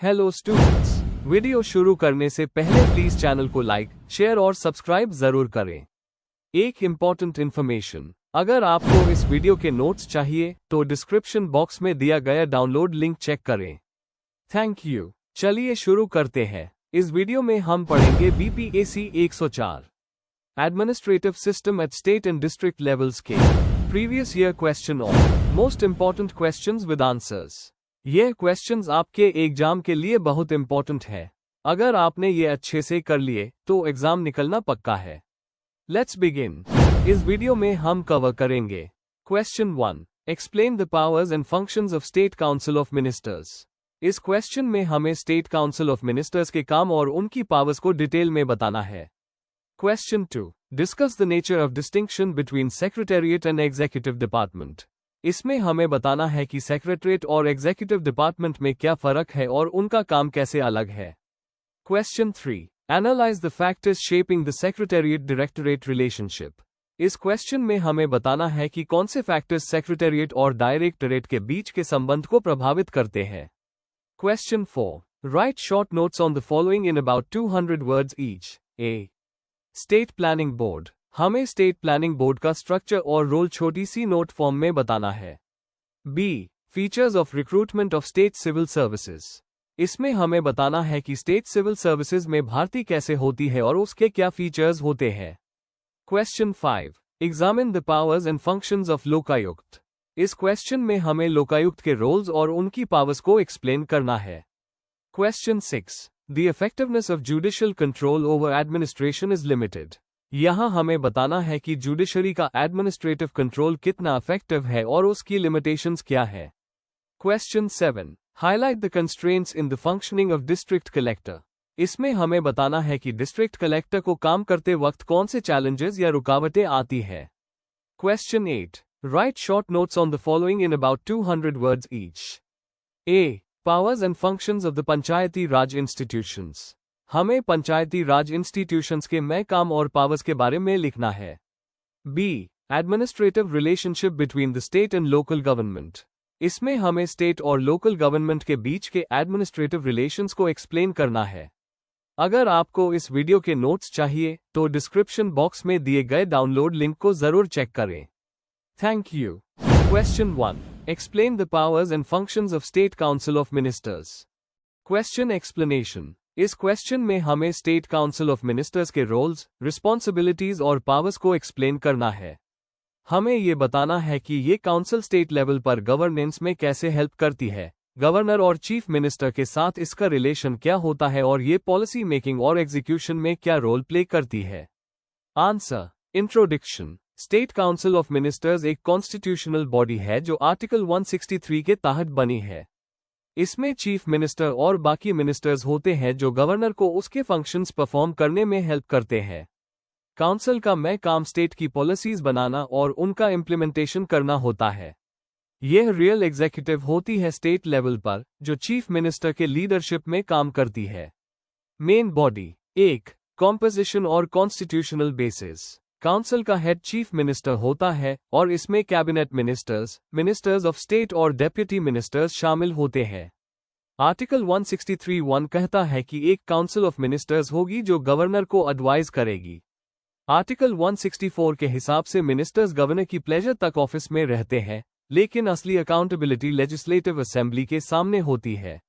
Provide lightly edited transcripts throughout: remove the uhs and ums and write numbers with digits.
Hello students, video शुरू करने से पहले प्लीज चैनल को लाइक, शेयर और सब्सक्राइब जरूर करें। एक इम्पॉर्टेंट इन्फॉर्मेशन, अगर आपको इस वीडियो के नोट्स चाहिए तो डिस्क्रिप्शन बॉक्स में दिया गया डाउनलोड लिंक चेक करें। Thank you. चलिए शुरू करते हैं। इस वीडियो में हम पढ़ेंगे BPSC 104 administrative system eight state and district levels के प्रीवियस ईयर क्वेश्चन और most important questions with answers. ये क्वेश्चंस आपके एग्जाम के लिए बहुत इंपॉर्टेंट है। अगर आपने ये अच्छे से कर लिए तो एग्जाम निकलना पक्का है। Let's begin. इस वीडियो में हम कवर करेंगे question 1, explain the powers and functions of state council of ministers. इस क्वेश्चन में हमें स्टेट काउंसिल ऑफ मिनिस्टर्स के काम और उनकी पावर्स को डिटेल में बताना है। Question 2, discuss the nature of distinction between secretariat and executive department. इसमें हमें बताना है कि सेक्रेटरीट और एग्जीक्यूटिव डिपार्टमेंट में क्या फर्क है और उनका काम कैसे अलग है। Question 3, analyse the factors shaping the secretariat directorate relationship. इस क्वेश्चन में हमें बताना है कि कौन से फैक्टर्स सेक्रेटेरिएट और डायरेक्टरेट के बीच के संबंध को प्रभावित करते हैं। Question 4, write short notes on the following in about 200 words each. A, state planning board. हमें स्टेट प्लानिंग बोर्ड का स्ट्रक्चर और रोल छोटी सी नोट फॉर्म में बताना है। B, features of recruitment of state civil services. इसमें हमें बताना है कि स्टेट सिविल सर्विसेज में भर्ती कैसे होती है और उसके क्या फीचर्स होते हैं। Question 5, examine the powers and functions of Lokayukta. इस क्वेश्चन में हमें लोकायुक्त के रोल्स और उनकी पावर्स को एक्सप्लेन करना है। Question 6, the effectiveness of judicial control over administration is limited. यहां हमें बताना है कि जुडिशरी का एडमिनिस्ट्रेटिव कंट्रोल कितना इफेक्टिव है और उसकी लिमिटेशंस क्या है। Question 7, highlight the constraints in the functioning of district collector. इसमें हमें बताना है कि डिस्ट्रिक्ट कलेक्टर को काम करते वक्त कौन से चैलेंजेस या रुकावटें आती है। Question 8, right short notes on the following in about 200 words each. A, powers and functions of the Panchayati Raj institutions. हमें पंचायती राज इंस्टीट्यूशंस के में काम और पावर्स के बारे में लिखना है। B, administrative relationship between the state and local government. इसमें हमें स्टेट और लोकल गवर्नमेंट के बीच के एडमिनिस्ट्रेटिव रिलेशंस को एक्सप्लेन करना है। अगर आपको इस वीडियो के नोट्स चाहिए तो डिस्क्रिप्शन बॉक्स में दिए गए डाउनलोड लिंक को जरूर चेक करें। Thank you. Question 1, explain the powers and functions of state council of ministers. Question explanation. इस क्वेश्चन में हमें स्टेट काउंसिल ऑफ मिनिस्टर्स के रोल्स, रिस्पॉन्सिबिलिटीज और पावर्स को एक्सप्लेन करना है। हमें ये बताना है कि ये काउंसिल स्टेट लेवल पर गवर्नेंस में कैसे हेल्प करती है, गवर्नर और चीफ मिनिस्टर के साथ इसका रिलेशन क्या होता है और ये पॉलिसी मेकिंग और एग्जीक्यूशन में क्या रोल प्ले करती है। Answer. Introduction. State council of ministers एक कॉन्स्टिट्यूशनल बॉडी है जो आर्टिकल 163 के तहत बनी है। इसमें चीफ मिनिस्टर और बाकी मिनिस्टर्स होते हैं जो गवर्नर को उसके फंक्शंस परफॉर्म करने में हेल्प करते हैं। काउंसिल का में काम स्टेट की पॉलिसीज बनाना और उनका इम्प्लीमेंटेशन करना होता है। यह रियल एग्जीक्यूटिव होती है स्टेट लेवल पर जो चीफ मिनिस्टर के लीडरशिप में काम करती है। Main body. 1, कॉम्पोजिशन और कॉन्स्टिट्यूशनल बेसिस। काउंसिल का हेड चीफ मिनिस्टर होता है और इसमें cabinet ministers, ministers of state और डेप्यूटी मिनिस्टर्स शामिल होते हैं। आर्टिकल 163(1) कहता है कि एक काउंसिल ऑफ मिनिस्टर्स होगी जो गवर्नर को एडवाइज करेगी। आर्टिकल 164 के हिसाब से मिनिस्टर्स गवर्नर की प्लेजर तक ऑफिस में रहते हैं, लेकिन असली अकाउंटेबिलिटी लेजिस्लेटिव असेंबली के सामने होती है।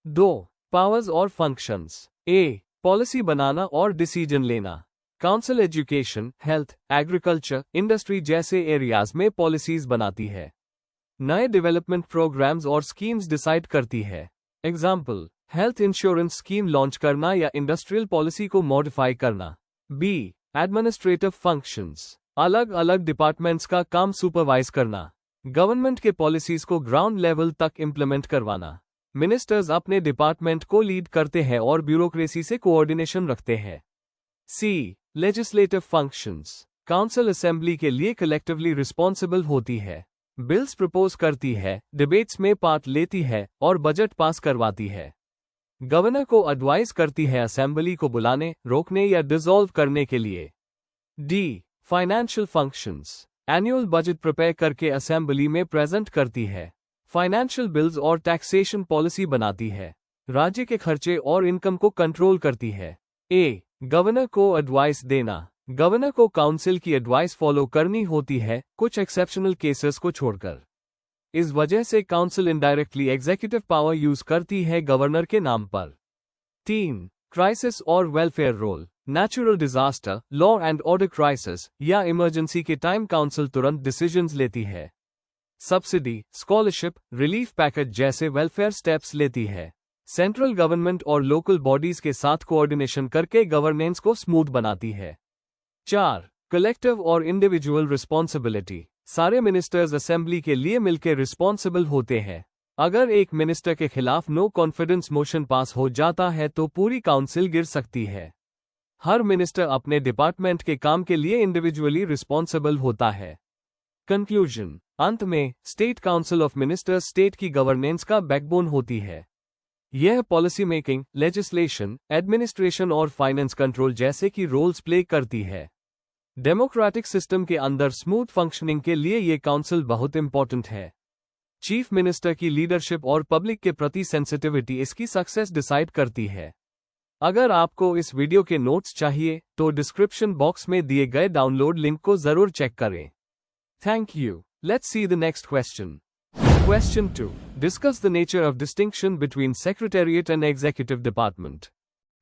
2, पावर्स और फंक्शंस। ए, पॉलिसी बनाना और डिसीजन लेना। Council education, health, agriculture, industry जैसे एरियाज में पॉलिसीज बनाती है। नए डेवलपमेंट प्रोग्राम्स और स्कीम्स डिसाइड करती है। Example, health insurance scheme launch करना या इंडस्ट्रियल पॉलिसी को मॉडिफाई करना। B, administrative functions. अलग अलग डिपार्टमेंट्स का काम सुपरवाइज करना। गवर्नमेंट के पॉलिसीज को ग्राउंड लेवल तक इम्प्लीमेंट करवाना। मिनिस्टर्स अपने डिपार्टमेंट को लीड करते हैं और ब्यूरोक्रेसी से कोऑर्डिनेशन रखते हैं। सी, लेजिस्लेटिव फंक्शंस। काउंसिल असेंबली के लिए कलेक्टिवली रिस्पॉन्सिबल होती है, बिल्स प्रपोज करती है, डिबेट्स में पार्ट लेती है और बजट पास करवाती है। गवर्नर को एडवाइज करती है असेंबली को बुलाने, रोकने या डिसॉल्व करने के लिए। D, financial functions. Annual budget prepare करके असेंबली में प्रेजेंट करती है। फाइनेंशियल बिल्स और टैक्सेशन पॉलिसी बनाती है। राज्य के खर्चे और इनकम को कंट्रोल करती है। ए, गवर्नर को एडवाइस देना। गवर्नर को काउंसिल की एडवाइस फॉलो करनी होती है, कुछ एक्सेप्शनल केसेस को छोड़कर। इस वजह से council indirectly executive power use करती है गवर्नर के नाम पर। 3. क्राइसिस और welfare role. Natural disaster, law and order crisis या इमरजेंसी के टाइम काउंसिल तुरंत डिसीजंस लेती है। सब्सिडी, स्कॉलरशिप, रिलीफ पैकेज जैसे वेलफेयर स्टेप्स लेती है। सेंट्रल गवर्नमेंट और लोकल बॉडीज के साथ कोऑर्डिनेशन करके गवर्नेंस को स्मूथ बनाती है। 4. कलेक्टिव और इंडिविजुअल रिस्पॉन्सिबिलिटी। सारे मिनिस्टर्स असेंबली के लिए मिलकर रिस्पॉन्सिबल होते हैं। अगर एक मिनिस्टर के खिलाफ नो कॉन्फिडेंस मोशन पास हो जाता है तो पूरी काउंसिल गिर सकती है। हर मिनिस्टर अपने डिपार्टमेंट के काम के लिए इंडिविजुअली रिस्पॉन्सिबल होता है। कंक्लूजन। अंत में state council of ministers state की गवर्नेंस का बैकबोन होती है। यह पॉलिसी मेकिंग, लेजिस्लेशन, एडमिनिस्ट्रेशन और फाइनेंस कंट्रोल जैसे की रोल्स प्ले करती है। डेमोक्रेटिक सिस्टम के अंदर स्मूथ फंक्शनिंग के लिए ये काउंसिल बहुत इंपॉर्टेंट है। चीफ मिनिस्टर की लीडरशिप और पब्लिक के प्रति सेंसिटिविटी इसकी सक्सेस डिसाइड करती है। अगर आपको इस वीडियो के नोट्स चाहिए तो डिस्क्रिप्शन बॉक्स में दिए गए डाउनलोड लिंक को जरूर चेक करें। Thank you. Let's see the next question. Question 2. Discuss the nature of distinction between Secretariat and Executive Department.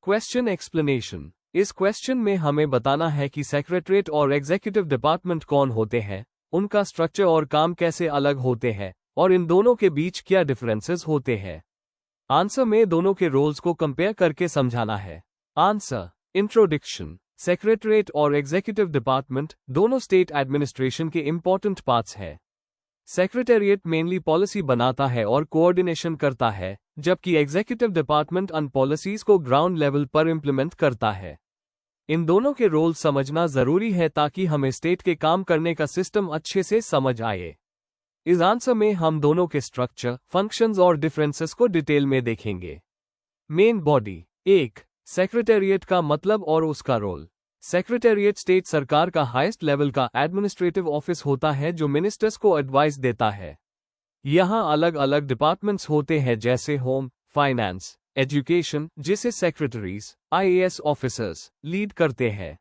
Question explanation. इस क्वेश्चन में हमें बताना है कि सेक्रेटरीट और एग्जीक्यूटिव डिपार्टमेंट कौन होते हैं, उनका स्ट्रक्चर और काम कैसे अलग होते हैं, और इन दोनों के बीच क्या डिफरेंसेस होते हैं। आंसर में दोनों के रोल्स को कंपेयर करके समझाना है। आंसर। इंट्रोडक्शन। सेक्रेटरीट और एग्जीक्यूटिव डिपार्टमेंट दोनों स्टेट एडमिनिस्ट्रेशन के इंपॉर्टेंट पार्ट्स हैं। सेक्रेटेरिएट मेनली पॉलिसी बनाता है और कोऑर्डिनेशन करता है, जबकि एग्जीक्यूटिव डिपार्टमेंट अन पॉलिसीज को ग्राउंड लेवल पर इंप्लीमेंट करता है। इन दोनों के रोल समझना जरूरी है ताकि हमें स्टेट के काम करने का सिस्टम अच्छे से समझ आए। इस आंसर में हम दोनों के स्ट्रक्चर, फंक्शंस और डिफरेंसेस को डिटेल में देखेंगे। Main body. 1. सेक्रेटेरिएट का मतलब और उसका रोल। सेक्रेटेरिएट स्टेट सरकार का हाईएस्ट लेवल का एडमिनिस्ट्रेटिव ऑफिस होता है जो मिनिस्टर्स को एडवाइस देता है। यहाँ अलग अलग डिपार्टमेंट्स होते हैं जैसे होम, फाइनेंस, एजुकेशन, जिसे सेक्रेटरीज, आईएएस ऑफिसर्स लीड करते हैं।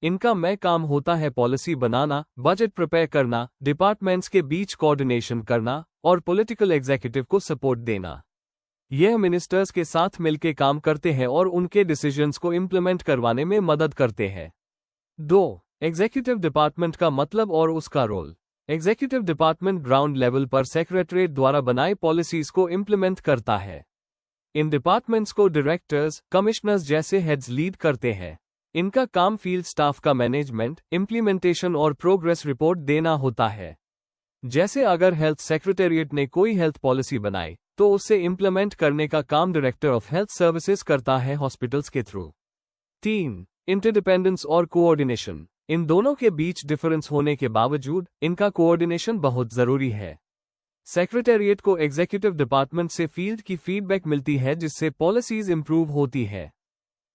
इनका मैं काम होता है पॉलिसी बनाना, बजट प्रिपेयर करना, डिपार्टमेंट्स के बीच कोऑर्डिनेशन करना और पॉलिटिकल एग्जीक्यूटिव को सपोर्ट देना। यह मिनिस्टर्स के साथ मिलकर काम करते हैं और उनके डिसीजंस को इम्प्लीमेंट करवाने में मदद करते हैं। 2. एग्जीक्यूटिव डिपार्टमेंट का मतलब और उसका role. Executive department ground level पर सेक्रेटरीट द्वारा बनाई पॉलिसीज को इम्प्लीमेंट करता है। इन डिपार्टमेंट्स को डायरेक्टर्स, कमिश्नर्स जैसे हेड्स लीड करते हैं। इनका काम फील्ड स्टाफ का मैनेजमेंट, इम्प्लीमेंटेशन और प्रोग्रेस रिपोर्ट देना होता है। जैसे अगर हेल्थ सेक्रेटेरिएट ने कोई हेल्थ पॉलिसी बनाई तो उसे इम्प्लीमेंट करने का काम डायरेक्टर ऑफ हेल्थ सर्विसेज करता है हॉस्पिटल्स के थ्रू। 3. इंटरडिपेंडेंस और कोऑर्डिनेशन। इन दोनों के बीच डिफरेंस होने के बावजूद इनका कोऑर्डिनेशन बहुत जरूरी है। सेक्रेटेरिएट को एग्जीक्यूटिव डिपार्टमेंट से फील्ड की फीडबैक मिलती है जिससे पॉलिसीज इंप्रूव होती है।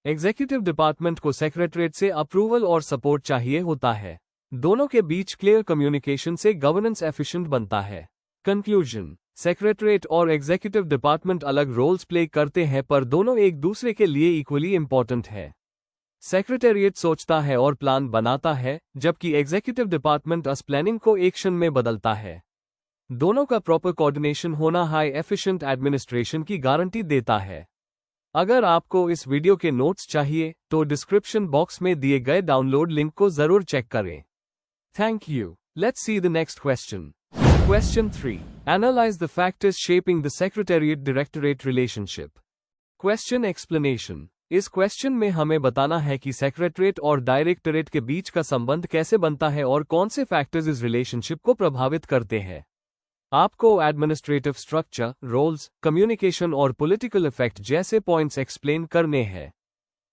एग्जीक्यूटिव डिपार्टमेंट को सेक्रेटरीट से अप्रूवल और सपोर्ट चाहिए होता है। दोनों के बीच क्लियर कम्युनिकेशन से गवर्नेंस एफिशिएंट बनता है। कंक्लूजन। सेक्रेटरीट और एग्जीक्यूटिव डिपार्टमेंट अलग रोल्स प्ले करते हैं पर दोनों एक दूसरे के लिए इक्वली इंपॉर्टेंट है। सेक्रेटेरिएट सोचता है और प्लान बनाता है, जबकि एग्जीक्यूटिव डिपार्टमेंट अस प्लानिंग को एक्शन में बदलता है। दोनों का प्रॉपर कोऑर्डिनेशन होना हाई एफिशिएंट एडमिनिस्ट्रेशन की गारंटी देता है। अगर आपको इस वीडियो के नोट्स चाहिए तो डिस्क्रिप्शन बॉक्स में दिए गए डाउनलोड लिंक को जरूर चेक करें। Thank you. Let's see the next question. Question 3. Analyze the factors shaping the Secretariat-Directorate relationship. Question explanation. इस क्वेश्चन में हमें बताना है कि सेक्रेटरीट और डायरेक्टरेट के बीच का संबंध कैसे बनता है और कौन से फैक्टर्स इस रिलेशनशिप को प्रभावित करते हैं। आपको एडमिनिस्ट्रेटिव स्ट्रक्चर, रोल्स, कम्युनिकेशन और पॉलिटिकल इफेक्ट जैसे पॉइंट्स एक्सप्लेन करने हैं।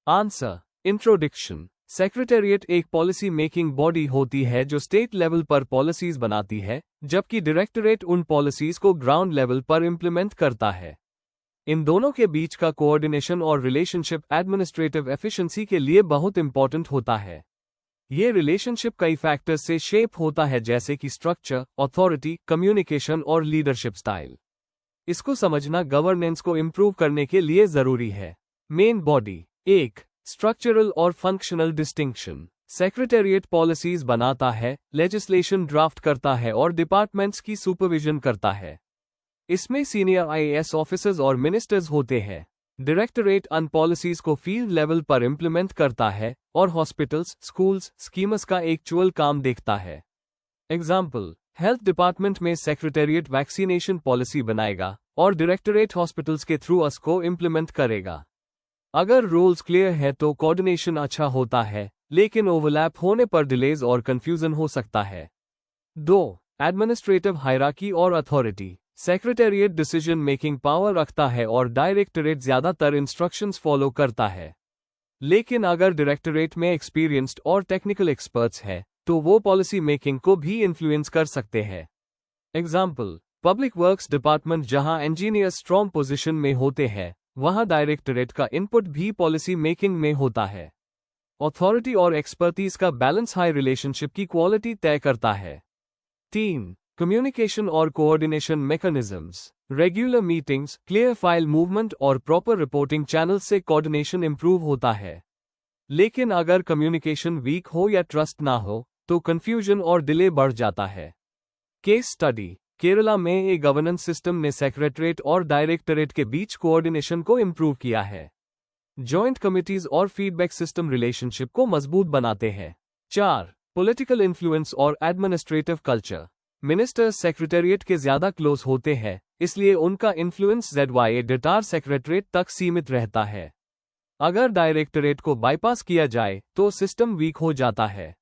आंसर। इंट्रोडक्शन। सेक्रेटेरिएट एक पॉलिसी मेकिंग बॉडी होती है जो स्टेट लेवल पर पॉलिसीज बनाती है, जबकि डायरेक्टरेट उन पॉलिसीज को ग्राउंड लेवल पर इंप्लीमेंट करता है। इन दोनों के बीच का कोऑर्डिनेशन और रिलेशनशिप एडमिनिस्ट्रेटिव एफिशिएंसी के लिए बहुत इंपॉर्टेंट होता है। ये रिलेशनशिप कई फैक्टर्स से शेप होता है जैसे कि स्ट्रक्चर, अथॉरिटी, कम्युनिकेशन और लीडरशिप स्टाइल। इसको समझना गवर्नेंस को इम्प्रूव करने के लिए जरूरी है। Main body. 1. स्ट्रक्चरल और फंक्शनल डिस्टिंक्शन। सेक्रेटेरिएट पॉलिसीज बनाता है, लेजिस्लेशन ड्राफ्ट करता है और डिपार्टमेंट्स की सुपरविजन करता है। इसमें सीनियर आईएएस ऑफिसर्स और मिनिस्टर्स होते हैं। डायरेक्टरेट अन पॉलिसीज को फील्ड लेवल पर इम्प्लीमेंट करता है और हॉस्पिटल्स, स्कूल्स, स्कीम्स का एक्चुअल काम देखता है। एग्जाम्पल, हेल्थ डिपार्टमेंट में सेक्रेटेरिएट वैक्सीनेशन पॉलिसी बनाएगा और डायरेक्टरेट हॉस्पिटल्स के थ्रू उसको इम्प्लीमेंट करेगा। अगर रूल्स क्लियर है तो कोऑर्डिनेशन अच्छा होता है, लेकिन ओवरलैप होने पर डिलेज और कंफ्यूजन हो सकता है। 2. एडमिनिस्ट्रेटिव हायरार्की और authority. Secretariat decision making power रखता है और डायरेक्टरेट ज्यादातर इंस्ट्रक्शंस फॉलो करता है। लेकिन अगर डायरेक्टरेट में एक्सपीरियंस्ड और टेक्निकल एक्सपर्ट्स हैं, तो वो पॉलिसी मेकिंग को भी इन्फ्लुएंस कर सकते हैं। एग्जाम्पल, पब्लिक वर्क्स डिपार्टमेंट जहां इंजीनियर स्ट्रॉन्ग पोजीशन में होते हैं, वहां डायरेक्टरेट का इनपुट भी पॉलिसी मेकिंग में होता है। अथॉरिटी और एक्सपर्टीज का बैलेंस हाई रिलेशनशिप की क्वालिटी तय करता है। 3. कम्युनिकेशन और coordination mechanisms. Regular meetings, clear file movement और प्रॉपर रिपोर्टिंग चैनल से कोऑर्डिनेशन इंप्रूव होता है। लेकिन अगर कम्युनिकेशन वीक हो या ट्रस्ट ना हो, तो कंफ्यूजन और डिले बढ़ जाता है। Case study. केरला में ए गवर्नेंस सिस्टम ने सेक्रेटरेट और डायरेक्टरेट के बीच कोऑर्डिनेशन को इंप्रूव किया है। जॉइंट कमिटीज और फीडबैक सिस्टम रिलेशनशिप को मजबूत बनाते हैं। 4. पॉलिटिकल इन्फ्लुएंस और एडमिनिस्ट्रेटिव कल्चर। मिनिस्टर्स सेक्रेटेरिएट के ज्यादा क्लोज होते हैं, इसलिए उनका इन्फ्लुएंस ZYA सेक्रेटरेट तक सीमित रहता है। अगर डायरेक्टरेट को बाईपास किया जाए तो सिस्टम वीक हो जाता है।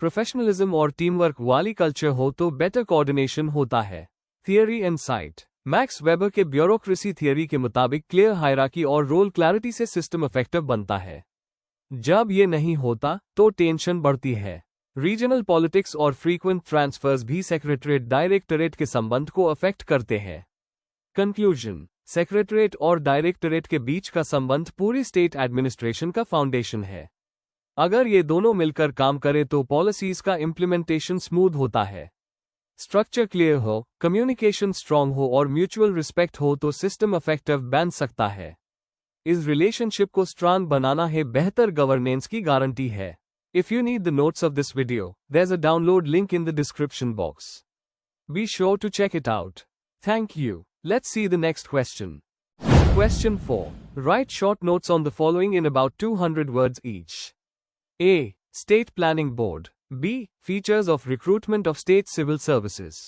प्रोफेशनलिज्म और टीमवर्क वाली कल्चर हो तो बेटर कोऑर्डिनेशन होता है। Theory and site. Max weber के ब्यूरोक्रेसी थियरी के मुताबिक क्लियर हायरार्की और रोल क्लैरिटी से सिस्टम इफेक्टिव बनता है। जब ये नहीं होता तो टेंशन बढ़ती है। रीजनल पॉलिटिक्स और फ्रीक्वेंट ट्रांसफर्स भी सेक्रेटरेट डायरेक्टरेट के संबंध को अफेक्ट करते हैं। कंक्लूजन। सेक्रेटरेट और डायरेक्टरेट के बीच का संबंध पूरी स्टेट एडमिनिस्ट्रेशन का फाउंडेशन है। अगर ये दोनों मिलकर काम करें तो पॉलिसीज का इम्प्लीमेंटेशन स्मूथ होता है। स्ट्रक्चर क्लियर हो, कम्युनिकेशन स्ट्रांग हो और म्यूचुअल रिस्पेक्ट हो तो सिस्टम इफेक्टिव बन सकता है। इस रिलेशनशिप को स्ट्रांग बनाना है बेहतर गवर्नेंस की गारंटी है। If you need the notes of this video, there's a download link in the description box. Be sure to check it out. Thank you. Let's see the next question. Question 4. Write short notes on the following in about 200 words each. A. State Planning Board. B. Features of recruitment of state civil services.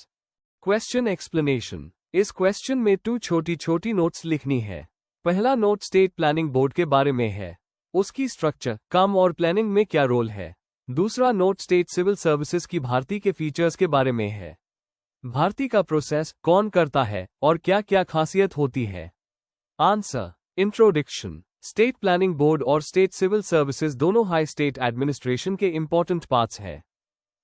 Question explanation. इस question में 2 छोटी notes लिखनी है। पहला note state planning board के बारे में है, उसकी स्ट्रक्चर, काम और प्लानिंग में क्या रोल है। दूसरा नोट स्टेट सिविल सर्विसेज की भर्ती के फीचर्स के बारे में है। भर्ती का प्रोसेस कौन करता है और क्या क्या खासियत होती है। Answer. Introduction. State planning board और स्टेट सिविल सर्विसेज दोनों हाई स्टेट एडमिनिस्ट्रेशन के इंपॉर्टेंट पार्ट्स हैं।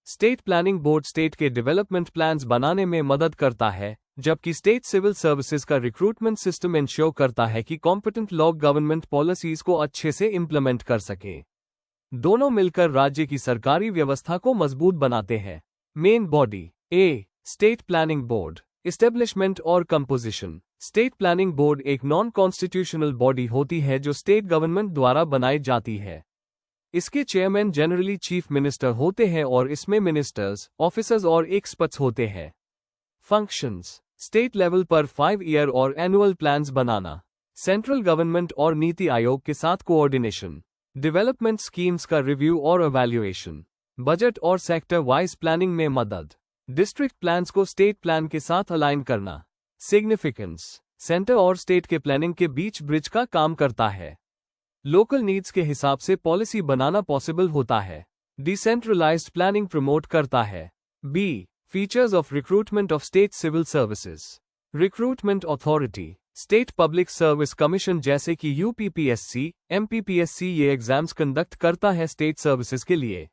स्टेट प्लानिंग बोर्ड स्टेट के डेवलपमेंट प्लान्स बनाने में मदद करता है, जबकि स्टेट सिविल सर्विसेज का रिक्रूटमेंट सिस्टम इंश्योर करता है कि कॉम्पिटेंट लोग गवर्नमेंट पॉलिसीज को अच्छे से इंप्लीमेंट कर सके। दोनों मिलकर राज्य की सरकारी व्यवस्था को मजबूत बनाते हैं। Main body. A. State planning board. Establishment और कंपोजिशन। स्टेट प्लानिंग बोर्ड एक नॉन कॉन्स्टिट्यूशनल बॉडी होती है जो स्टेट गवर्नमेंट द्वारा बनाई जाती है। इसके चेयरमैन जनरली चीफ मिनिस्टर होते हैं और इसमें मिनिस्टर्स, ऑफिसर्स और एक्सपर्ट्स होते हैं। फंक्शंस। स्टेट लेवल पर 5 ईयर और एनुअल प्लान्स बनाना, सेंट्रल गवर्नमेंट और नीति आयोग के साथ कोऑर्डिनेशन, डेवलपमेंट स्कीम्स का रिव्यू और इवैल्यूएशन, बजट और सेक्टर वाइज प्लानिंग में मदद, डिस्ट्रिक्ट प्लान्स को स्टेट प्लान के साथ अलाइन करना। सिग्निफिकेंस। सेंटर और स्टेट के प्लानिंग के बीच ब्रिज का काम करता है। लोकल नीड्स के हिसाब से पॉलिसी बनाना पॉसिबल होता है। डिसेंट्रलाइज्ड प्लानिंग प्रमोट करता है। B. Features of recruitment of state civil services. Recruitment authority. State public service commission जैसे कि UPPSC, MPPSC ये एग्जाम्स कंडक्ट करता है स्टेट सर्विसेज के लिए।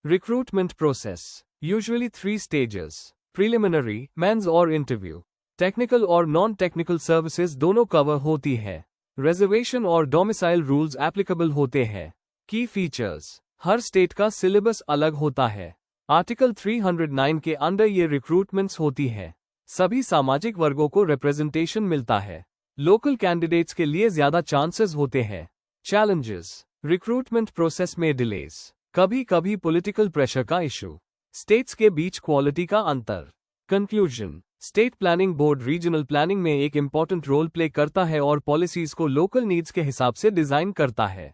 Recruitment process. Usually 3 stages, preliminary, mains और इंटरव्यू। टेक्निकल और नॉन टेक्निकल सर्विसेज दोनों कवर होती है। रिजर्वेशन और डोमिसाइल रूल्स एप्लीकेबल होते हैं। की फीचर्स। हर स्टेट का सिलेबस अलग होता है। आर्टिकल 309 के अंडर ये रिक्रूटमेंट्स होती है। सभी सामाजिक वर्गों को रिप्रेजेंटेशन मिलता है। लोकल कैंडिडेट्स के लिए ज्यादा चांसेस होते हैं। चैलेंजेस, रिक्रूटमेंट प्रोसेस में डिलेज, कभी कभी पॉलिटिकल प्रेशर का इशू, स्टेट्स के बीच क्वालिटी का अंतर। Conclusion, state planning board regional planning में एक इंपॉर्टेंट रोल प्ले करता है और पॉलिसीज को लोकल नीड्स के हिसाब से डिजाइन करता है।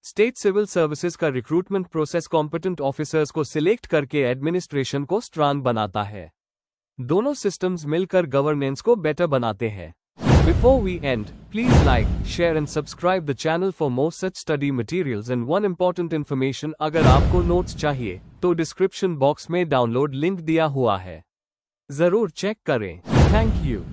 स्टेट सिविल सर्विसेज का रिक्रूटमेंट प्रोसेस कॉम्पिटेंट ऑफिसर्स को सिलेक्ट करके एडमिनिस्ट्रेशन को स्ट्रांग बनाता है। दोनों सिस्टम्स मिलकर गवर्नेंस को बेटर बनाते हैं। Before we end, please like, share and subscribe the channel for more such study materials and one important information अगर आपको नोट्स चाहिए तो डिस्क्रिप्शन बॉक्स में डाउनलोड लिंक दिया हुआ है, जरूर चेक करें। Thank you.